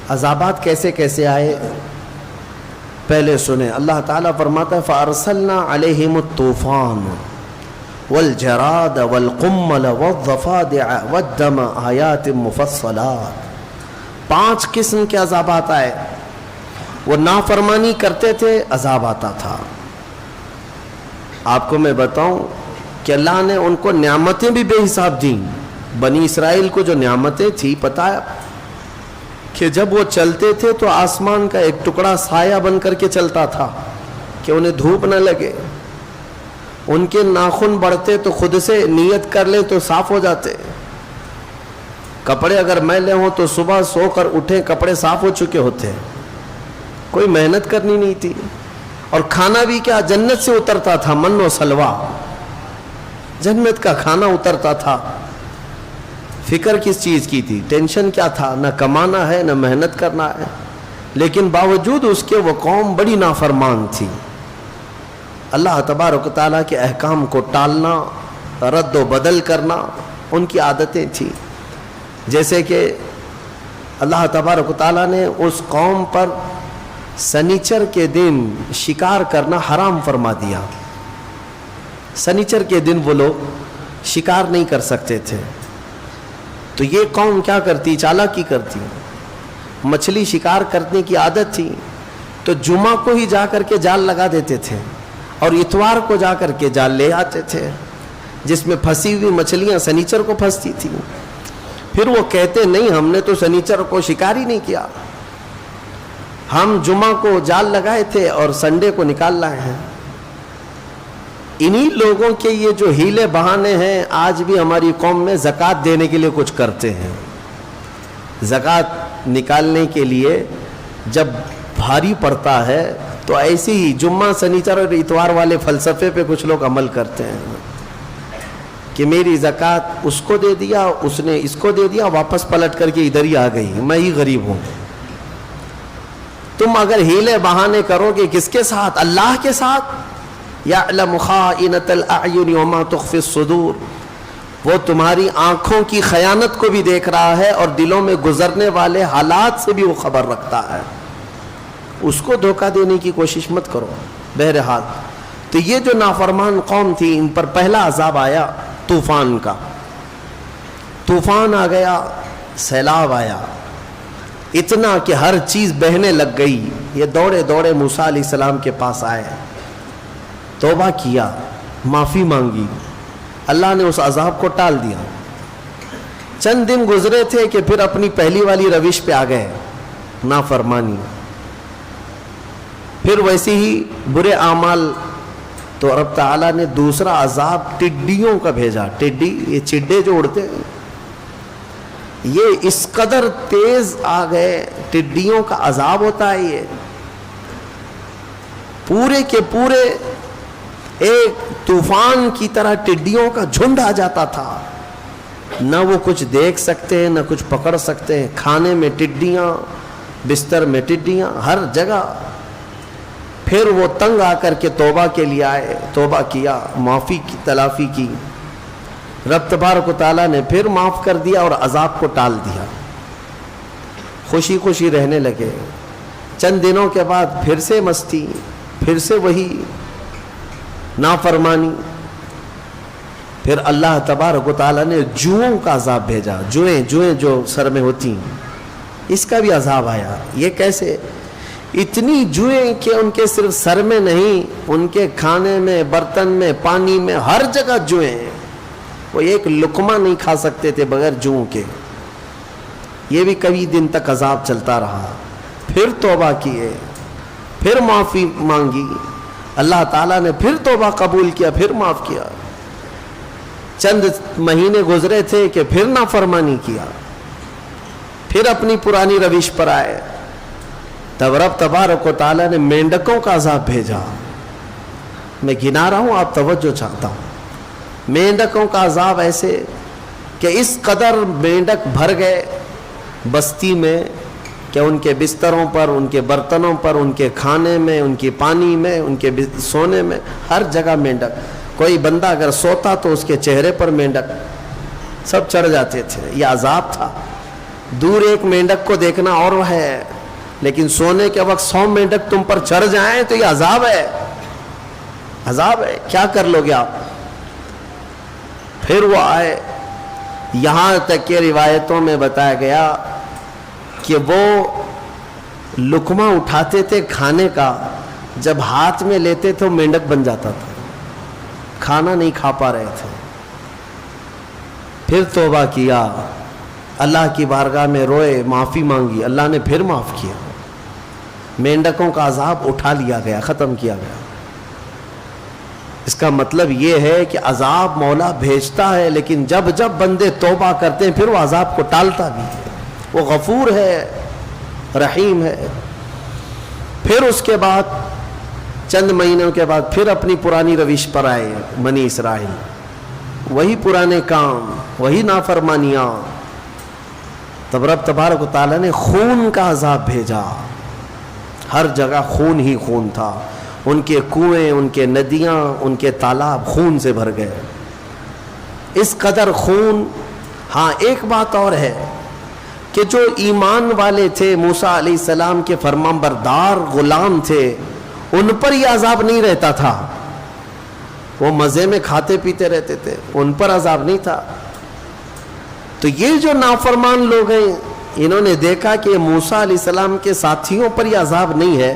عذابات کیسے کیسے آئے پہلے سنیں. اللہ تعالیٰ فرماتا ہے فَأَرْسَلْنَا عَلَيْهِمُ الطُّوفَانَ وَالْجَرَادَ وَالْقُمَّلَ وَالضَّفَادِعَ وَالدَّمَ آیَاتٍ مُفَصَّلَاتٍ. 5 قسم کے عذابات آئے. وہ نافرمانی کرتے تھے عذاب آتا تھا. آپ کو میں بتاؤں کہ اللہ نے ان کو نعمتیں بھی بے حساب دیں. بنی اسرائیل کو جو نعمتیں تھی پتہ ہے کہ جب وہ چلتے تھے تو آسمان کا ایک ٹکڑا سایہ بن کر کے چلتا تھا کہ انہیں دھوپ نہ لگے. ان کے ناخن بڑھتے تو خود سے نیت کر لیں تو صاف ہو جاتے. کپڑے اگر میلے ہوں تو صبح سو کر اٹھیں کپڑے صاف ہو چکے ہوتے. کوئی محنت کرنی نہیں تھی. اور کھانا بھی کیا جنت سے اترتا تھا, من و سلوا, جنت کا کھانا اترتا تھا. فکر کس چیز کی تھی, ٹینشن کیا تھا, نہ کمانا ہے نہ محنت کرنا ہے. لیکن باوجود اس کے وہ قوم بڑی نافرمان تھی. اللہ تبارک و تعالیٰ کے احکام کو ٹالنا, رد و بدل کرنا ان کی عادتیں تھیں. جیسے کہ اللہ تبارک و تعالیٰ نے اس قوم پر سنیچر کے دن شکار کرنا حرام فرما دیا. سنیچر کے دن وہ لوگ شکار نہیں کر سکتے تھے. تو یہ قوم کیا کرتی, چالاکی کرتی. مچھلی شکار کرنے کی عادت تھی تو جمعہ کو ہی جا کر کے جال لگا دیتے تھے اور اتوار کو جا کر کے جال لے آتے تھے جس میں پھنسی ہوئی مچھلیاں سنیچر کو پھنستی تھی. پھر وہ کہتے نہیں ہم نے تو سنیچر کو شکار ہی نہیں کیا, ہم جمعہ کو جال لگائے تھے اور سنڈے کو نکال لائے ہیں. انہی لوگوں کے یہ جو ہیلے بہانے ہیں آج بھی ہماری قوم میں زکوٰۃ دینے کے لیے کچھ کرتے ہیں. زکوٰۃ نکالنے کے لیے جب بھاری پڑتا ہے تو ایسے ہی جمعہ سنیچر اور اتوار والے فلسفے پہ کچھ لوگ عمل کرتے ہیں کہ میری زکوٰۃ اس کو دے دیا, اس نے اس کو دے دیا, واپس پلٹ کر کے ادھر ہی آ گئی, میں ہی غریب ہوں. تم اگر ہیلے بہانے کرو گے کس کے ساتھ, اللہ کے ساتھ. یعلم خائنۃ الاعین وما تخفی الصدور, وہ تمہاری آنکھوں کی خیانت کو بھی دیکھ رہا ہے اور دلوں میں گزرنے والے حالات سے بھی وہ خبر رکھتا ہے. اس کو دھوکہ دینے کی کوشش مت کرو. بہرحال تو یہ جو نافرمان قوم تھی ان پر پہلا عذاب آیا طوفان کا. طوفان آ گیا, سیلاب آیا, اتنا کہ ہر چیز بہنے لگ گئی. یہ دوڑے دوڑے موسیٰ علیہ السلام کے پاس آئے, توبہ کیا, معافی مانگی. اللہ نے اس عذاب کو ٹال دیا. چند دن گزرے تھے کہ پھر اپنی پہلی والی روش پہ آ گئے, نافرمانی. پھر ویسے ہی برے اعمال. تو رب تعالیٰ نے دوسرا عذاب ٹڈیوں کا بھیجا. ٹڈی یہ چڈے جو اڑتے ہیں یہ اس قدر تیز آ گئے. ٹڈیوں کا عذاب ہوتا ہے یہ. پورے کے پورے ایک طوفان کی طرح ٹڈیوں کا جھنڈ آ جاتا تھا. نہ وہ کچھ دیکھ سکتے ہیں نہ کچھ پکڑ سکتے ہیں. کھانے میں ٹڈیاں, بستر میں ٹڈیاں, ہر جگہ. پھر وہ تنگ آ کر کے توبہ کے لیے آئے, توبہ کیا, معافی کی تلافی کی. رب تبارک و تعالیٰ نے پھر معاف کر دیا اور عذاب کو ٹال دیا. خوشی خوشی رہنے لگے. چند دنوں کے بعد پھر سے مستی, پھر سے وہی نافرمانی. پھر اللہ تبارک و تعالیٰ نے جوؤں کا عذاب بھیجا. جوئیں جو سر میں ہوتی ہیں, اس کا بھی عذاب آیا. یہ کیسے؟ اتنی جوئیں کہ ان کے صرف سر میں نہیں, ان کے کھانے میں, برتن میں, پانی میں, ہر جگہ جوئیں. وہ ایک لقمہ نہیں کھا سکتے تھے بغیر جوؤں کے. یہ بھی کئی دن تک عذاب چلتا رہا. پھر توبہ کیے, پھر معافی مانگی. اللہ تعالیٰ نے پھر توبہ قبول کیا, پھر معاف کیا. چند مہینے گزرے تھے کہ پھر نافرمانی کیا, پھر اپنی پرانی روش پر آئے. تب رب تبارک و تعالیٰ نے مینڈکوں کا عذاب بھیجا. میں گنا رہا ہوں, آپ توجہ چاہتا ہوں. مینڈکوں کا عذاب ایسے کہ اس قدر مینڈک بھر گئے بستی میں کہ ان کے بستروں پر, ان کے برتنوں پر, ان کے کھانے میں, ان کے پانی میں, ان کے سونے میں, ہر جگہ مینڈک. کوئی بندہ اگر سوتا تو اس کے چہرے پر مینڈک سب چڑھ جاتے تھے. یہ عذاب تھا. دور ایک مینڈک کو دیکھنا اور وہ ہے، لیکن سونے کے وقت 100 مینڈک تم پر چڑھ جائیں تو یہ عذاب ہے، عذاب ہے، کیا کر لو گے آپ؟ پھر وہ آئے، یہاں تک کہ روایتوں میں بتایا گیا کہ وہ لقمہ اٹھاتے تھے کھانے کا، جب ہاتھ میں لیتے تو مینڈک بن جاتا تھا، کھانا نہیں کھا پا رہے تھے۔ پھر توبہ کیا، اللہ کی بارگاہ میں روئے، معافی مانگی، اللہ نے پھر معاف کیا، مینڈکوں کا عذاب اٹھا لیا گیا، ختم کیا گیا۔ اس کا مطلب یہ ہے کہ عذاب مولا بھیجتا ہے، لیکن جب جب بندے توبہ کرتے ہیں پھر وہ عذاب کو ٹالتا بھی ہے، وہ غفور ہے، رحیم ہے۔ پھر اس کے بعد چند مہینوں کے بعد پھر اپنی پرانی روش پر آئے بنی اسرائیل، وہی پرانے کام، وہی نافرمانیاں۔ تب رب تبارک و تعالیٰ نے خون کا عذاب بھیجا، ہر جگہ خون ہی خون تھا، ان کے کنویں، ان کے ندیاں، ان کے تالاب خون سے بھر گئے، اس قدر خون۔ ہاں ایک بات اور ہے کہ جو ایمان والے تھے، موسیٰ علیہ السلام کے فرمانبردار غلام تھے، ان پر یہ عذاب نہیں رہتا تھا، وہ مزے میں کھاتے پیتے رہتے تھے، ان پر عذاب نہیں تھا۔ تو یہ جو نافرمان لوگ ہیں، انہوں نے دیکھا کہ موسیٰ علیہ السلام کے ساتھیوں پر یہ عذاب نہیں ہے،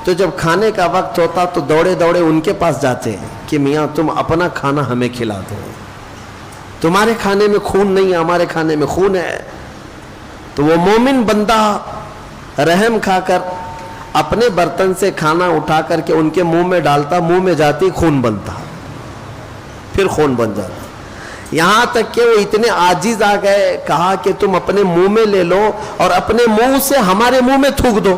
تو جب کھانے کا وقت ہوتا تو دوڑے دوڑے ان کے پاس جاتے ہیں کہ میاں تم اپنا کھانا ہمیں کھلا دو، تمہارے کھانے میں خون نہیں ہے، ہمارے کھانے میں خون ہے۔ تو وہ مومن بندہ رحم کھا کر اپنے برتن سے کھانا اٹھا کر کے ان کے منہ میں ڈالتا، منہ میں جاتی خون بنتا، پھر خون بن جاتا، یہاں تک کہ وہ اتنے عاجز آ گئے، کہا کہ تم اپنے منہ میں لے لو اور اپنے منہ سے ہمارے منہ میں تھوک دو۔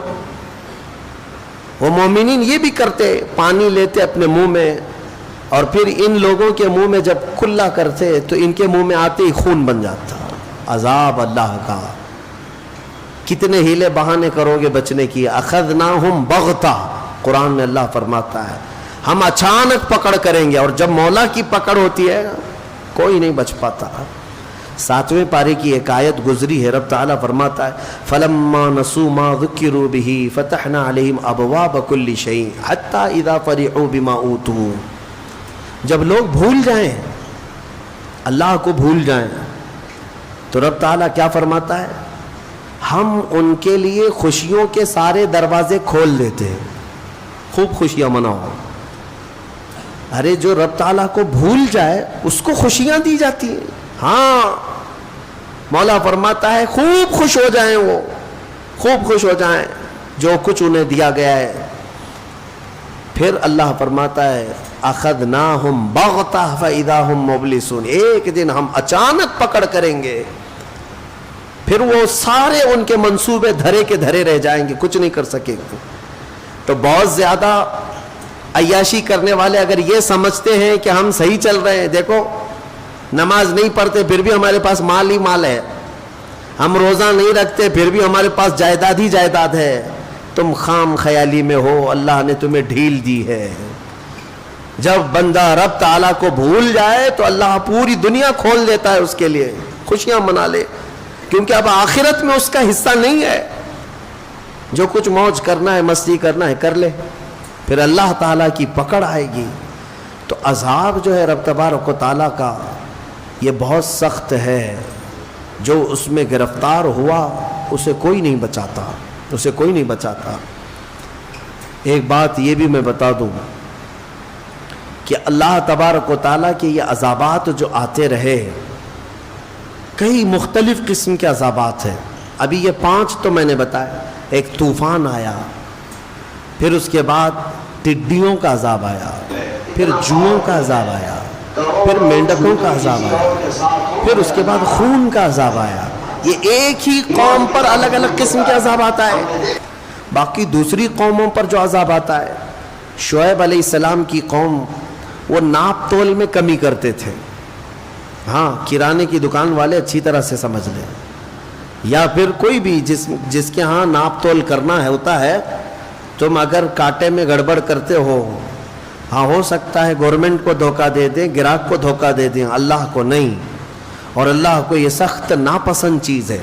وہ مومنین یہ بھی کرتے، پانی لیتے اپنے منہ میں اور پھر ان لوگوں کے منہ میں جب کلا کرتے تو ان کے منہ میں آتے ہی خون بن جاتا۔ عذاب اللہ کا، کتنے ہیلے بہانے کرو گے بچنے کی۔ اخذناہم بغتہ، قرآن میں اللہ فرماتا ہے ہم اچانک پکڑ کریں گے، اور جب مولا کی پکڑ ہوتی ہے کوئی نہیں بچ پاتا۔ 7ویں پارے کی ایک آیت گزری ہے، رب تعالیٰ فرماتا ہے فَلَمَّا نَسُوا مَا ذُكِّرُوا بِهِ فَتَحْنَا عَلَيْهِمْ أَبْوَابَ كُلِّ شَيْءٍ حَتَّى إِذَا فَرِحُوا بِمَا أُوتُوا۔ جب لوگ بھول جائیں، اللہ کو بھول جائیں، تو رب تعالیٰ کیا فرماتا ہے، ہم ان کے لیے خوشیوں کے سارے دروازے کھول دیتے ہیں، خوب خوشیاں مناؤ۔ ارے جو رب تعالیٰ کو بھول جائے اس کو خوشیاں دی جاتی ہیں۔ ہاں مولا فرماتا ہے خوب خوش ہو جائیں، وہ خوب خوش ہو جائیں جو کچھ انہیں دیا گیا ہے۔ پھر اللہ فرماتا ہے اخذناہم بغتہ فاذا ہم مبلسون، ایک دن ہم اچانک پکڑ کریں گے، پھر وہ سارے ان کے منصوبے دھرے کے دھرے رہ جائیں گے، کچھ نہیں کر سکیں گے۔ تو بہت زیادہ عیاشی کرنے والے اگر یہ سمجھتے ہیں کہ ہم صحیح چل رہے ہیں، دیکھو نماز نہیں پڑھتے پھر بھی ہمارے پاس مال ہی مال ہے، ہم روزہ نہیں رکھتے پھر بھی ہمارے پاس جائیداد ہی جائیداد ہے، تم خام خیالی میں ہو، اللہ نے تمہیں ڈھیل دی ہے۔ جب بندہ رب تعالیٰ کو بھول جائے تو اللہ پوری دنیا کھول دیتا ہے اس کے لیے، خوشیاں منا لے، کیونکہ اب آخرت میں اس کا حصہ نہیں ہے۔ جو کچھ موج کرنا ہے، مستی کرنا ہے کر لے، پھر اللہ تعالیٰ کی پکڑ آئے گی۔ تو عذاب جو ہے رب تبارک و تعالیٰ کا یہ بہت سخت ہے، جو اس میں گرفتار ہوا اسے کوئی نہیں بچاتا، اسے کوئی نہیں بچاتا۔ ایک بات یہ بھی میں بتا دوں کہ اللہ تبارک و تعالیٰ کے یہ عذابات جو آتے رہے، کئی مختلف قسم کے عذابات ہیں۔ ابھی یہ 5 تو میں نے بتایا، ایک طوفان آیا، پھر اس کے بعد ٹڈیوں کا عذاب آیا، پھر جوؤں کا عذاب آیا، پھر مینڈکوں کا عذاب آیا، پھر اس کے بعد خون کا عذاب آیا۔ یہ ایک ہی قوم پر الگ الگ قسم کے عذاب آتا ہے۔ باقی دوسری قوموں پر جو عذاب آتا ہے، شعیب علیہ السلام کی قوم وہ ناپ تول میں کمی کرتے تھے۔ ہاں کرانے کی دکان والے اچھی طرح سے سمجھ لیں، یا پھر کوئی بھی جس کے ہاں ناپ تول کرنا ہے ہوتا ہے، تم اگر کانٹے میں گڑبڑ کرتے ہو، ہاں ہو سکتا ہے گورنمنٹ کو دھوکہ دے دیں، گراہک کو دھوکہ دے دیں، اللہ کو نہیں، اور اللہ کو یہ سخت ناپسند چیز ہے۔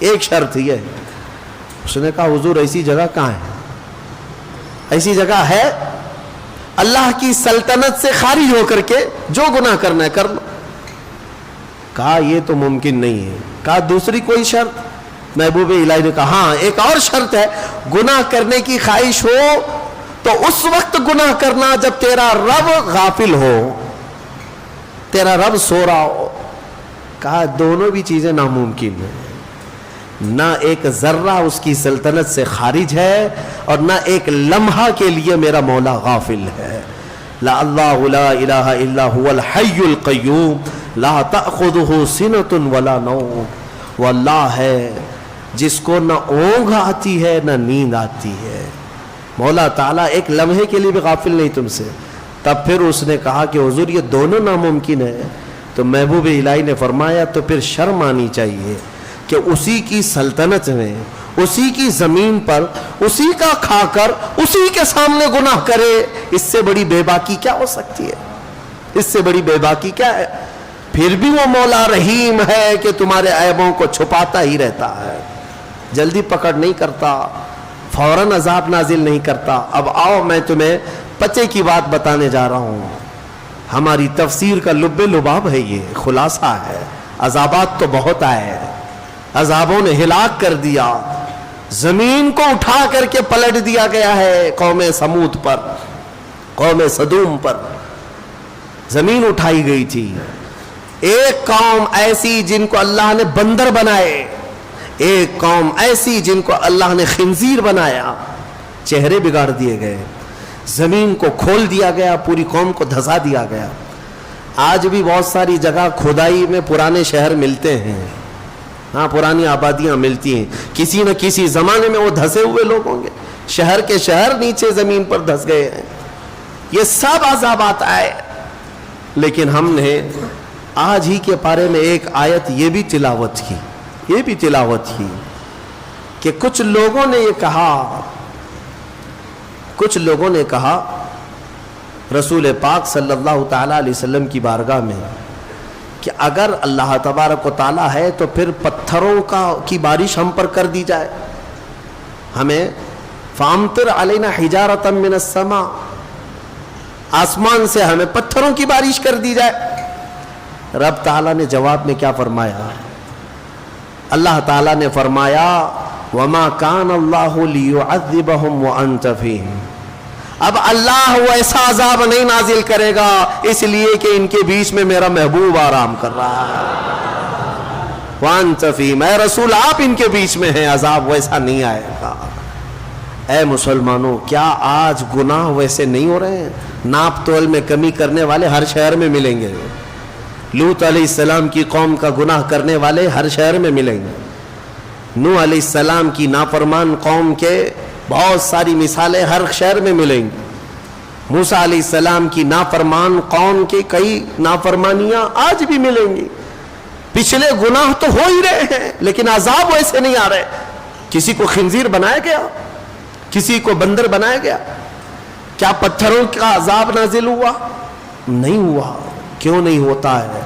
ایک شرط ہی ہے. اس نے کہا حضور ایسی جگہ کہاں ہے؟ ایسی جگہ ہے اللہ کی سلطنت سے خارج ہو کر کے جو گناہ کرنا ہے کر لو. کہا یہ تو ممکن نہیں ہے. کہا دوسری کوئی شرط؟ محبوب الہی نے کہا ہاں ایک اور شرط ہے, گناہ کرنے کی خواہش ہو تو اس وقت گناہ کرنا جب تیرا رب غافل ہو, تیرا رب سو رہا ہو. کہا دونوں بھی چیزیں ناممکن ہیں, نہ ایک ذرہ اس کی سلطنت سے خارج ہے اور نہ ایک لمحہ کے لیے میرا مولا غافل ہے. لا اللہ لا الہ الا هو الحی القیوم لا تأخذہ سنۃ ولا نوم. وہ اللہ ہے جس کو نہ اونگ آتی ہے نہ نیند آتی ہے. مولا تعالیٰ ایک لمحے کے لیے بھی غافل نہیں تم سے. تب پھر اس نے کہا کہ حضور یہ دونوں ناممکن ہے. تو محبوب الہی نے فرمایا تو پھر شرم آنی چاہیے کہ اسی کی سلطنت میں, اسی کی زمین پر, اسی کا کھا کر اسی کے سامنے گناہ کرے. اس سے بڑی بے باکی کیا ہو سکتی ہے؟ اس سے بڑی بے باکی کیا ہے؟ پھر بھی وہ مولا رحیم ہے کہ تمہارے عیبوں کو چھپاتا ہی رہتا ہے, جلدی پکڑ نہیں کرتا, فوراً عذاب نازل نہیں کرتا. اب آؤ میں تمہیں پچے کی بات بتانے جا رہا ہوں. ہماری تفسیر کا لب لباب ہے, یہ خلاصہ ہے. عذابات تو بہت آئے, عذابوں نے ہلاک کر دیا, زمین کو اٹھا کر کے پلٹ دیا گیا ہے قوم سمود پر, قوم صدوم پر زمین اٹھائی گئی تھی. ایک قوم ایسی جن کو اللہ نے بندر بنائے, ایک قوم ایسی جن کو اللہ نے خنزیر بنایا, چہرے بگاڑ دیے گئے, زمین کو کھول دیا گیا, پوری قوم کو دھسا دیا گیا. آج بھی بہت ساری جگہ کھدائی میں پرانے شہر ملتے ہیں, ہاں پرانی آبادیاں ملتی ہیں, کسی نہ کسی زمانے میں وہ دھسے ہوئے لوگ ہوں گے, شہر کے شہر نیچے زمین پر دھس گئے ہیں. یہ سب عذابات آئے. لیکن ہم نے آج ہی کے پارے میں ایک آیت یہ بھی تلاوت کی کہ کچھ لوگوں نے کہا رسول پاک صلی اللہ تعالی علیہ وسلم کی بارگاہ میں کہ اگر اللہ تبارک و تعالی ہے تو پھر پتھروں کی بارش ہم پر کر دی جائے, ہمیں فامطر علینا حجارۃ من السماء, آسمان سے ہمیں پتھروں کی بارش کر دی جائے. رب تعالیٰ نے جواب میں کیا فرمایا؟ اللہ تعالیٰ نے فرمایا وَمَا كَانَ اللَّهُ لِيُعَذِّبَهُمْ وَأَنْتَ فِيهِمْ. اب اللہ ویسا عذاب نہیں نازل کرے گا اس لیے کہ ان کے بیچ میں میرا محبوب آرام کر رہا ہے. وَأَنْتَ فِيهِمْ, اے رسول آپ ان کے بیچ میں ہیں, عذاب ویسا نہیں آئے گا. اے مسلمانوں, کیا آج گناہ ویسے نہیں ہو رہے ہیں؟ ناپ تول میں کمی کرنے والے ہر شہر میں ملیں گے. لوط علیہ السلام کی قوم کا گناہ کرنے والے ہر شہر میں ملیں گے. نوح علیہ السلام کی نافرمان قوم کے بہت ساری مثالیں ہر شہر میں ملیں گی. موسیٰ علیہ السلام کی نافرمان قوم کی کئی نافرمانیاں آج بھی ملیں گی. پچھلے گناہ تو ہو ہی رہے ہیں لیکن عذاب ویسے نہیں آ رہے. کسی کو خنزیر بنایا گیا, کسی کو بندر بنایا گیا, کیا پتھروں کا عذاب نازل ہوا؟ نہیں ہوا. کیوں نہیں ہوتا ہے؟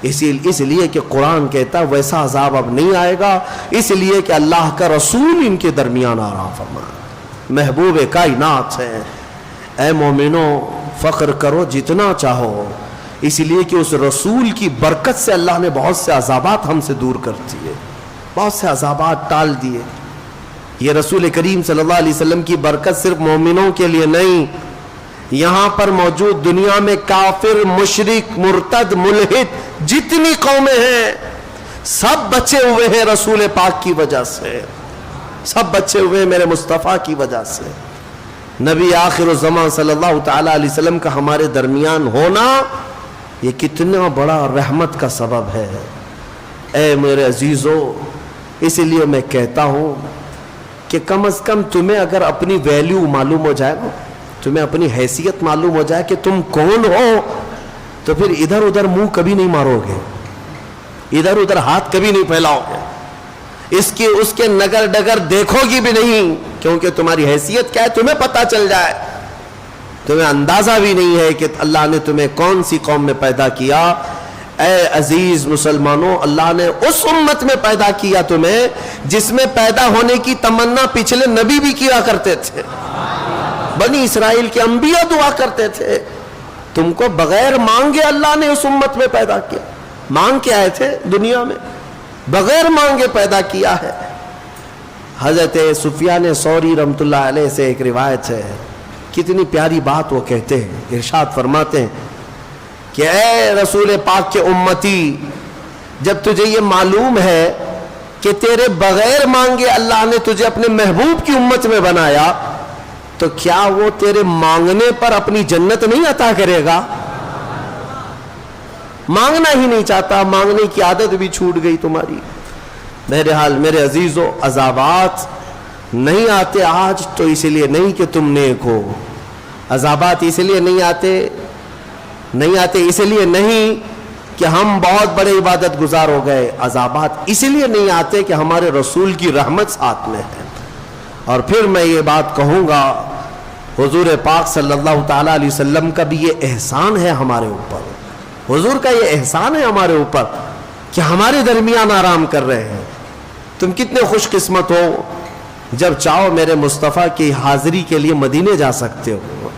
اس لیے کہ قرآن کہتا ویسا عذاب اب نہیں آئے گا, اس لیے کہ اللہ کا رسول ان کے درمیان آرام فرما, محبوب کائنات ہے. اے مومنوں فخر کرو جتنا چاہو, اس لیے کہ اس رسول کی برکت سے اللہ نے بہت سے عذابات ہم سے دور کر دیے, بہت سے عذابات ٹال دیے. یہ رسول کریم صلی اللہ علیہ وسلم کی برکت صرف مومنوں کے لیے نہیں, یہاں پر موجود دنیا میں کافر, مشرک, مرتد, ملحد جتنی قومیں ہیں سب بچے ہوئے ہیں رسول پاک کی وجہ سے, سب بچے ہوئے ہیں میرے مصطفیٰ کی وجہ سے. نبی آخر الزمان صلی اللہ تعالی علیہ وسلم کا ہمارے درمیان ہونا یہ کتنا بڑا رحمت کا سبب ہے. اے میرے عزیزو, اس لیے میں کہتا ہوں کہ کم از کم تمہیں اگر اپنی ویلیو معلوم ہو جائے, تمہیں اپنی حیثیت معلوم ہو جائے کہ تم کون ہو, تو پھر ادھر ادھر منہ کبھی نہیں مارو گے, ادھر ادھر ہاتھ کبھی نہیں پھیلاؤ گے, اس کے نگر ڈگر دیکھو گی بھی نہیں, کیونکہ تمہاری حیثیت کیا ہے تمہیں پتہ چل جائے. تمہیں اندازہ بھی نہیں ہے کہ اللہ نے تمہیں کون سی قوم میں پیدا کیا. اے عزیز مسلمانوں، اللہ نے اس امت میں پیدا کیا تمہیں جس میں پیدا ہونے کی تمنا پچھلے نبی بھی کیا کرتے تھے. بنی اسرائیل کے انبیاء دعا کرتے تھے. تم کو بغیر مانگے اللہ نے اس امت میں پیدا کیا. مانگ کے آئے تھے دنیا میں، بغیر مانگے پیدا کیا ہے. حضرت سفیان ثوری رحمۃ اللہ علیہ سے ایک روایت ہے، کتنی پیاری بات وہ کہتے ہیں. ارشاد فرماتے ہیں کہ اے رسول پاک کے امتی، جب تجھے یہ معلوم ہے کہ تیرے بغیر مانگے اللہ نے تجھے اپنے محبوب کی امت میں بنایا، تو کیا وہ تیرے مانگنے پر اپنی جنت نہیں عطا کرے گا؟ مانگنا ہی نہیں چاہتا، مانگنے کی عادت بھی چھوٹ گئی تمہاری. بہرحال میرے عزیزو، عذابات نہیں آتے آج تو اس لیے نہیں کہ تم نیک ہو. عذابات اس لیے نہیں آتے اس لیے نہیں کہ ہم بہت بڑے عبادت گزار ہو گئے. عذابات اس لیے نہیں آتے کہ ہمارے رسول کی رحمت ساتھ میں ہے. اور پھر میں یہ بات کہوں گا، حضور پاک صلی اللہ تعالیٰ علیہ وسلم کا بھی یہ احسان ہے ہمارے اوپر. حضور کا یہ احسان ہے ہمارے اوپر کہ ہمارے درمیان آرام کر رہے ہیں. تم کتنے خوش قسمت ہو، جب چاہو میرے مصطفیٰ کی حاضری کے لیے مدینے جا سکتے ہو.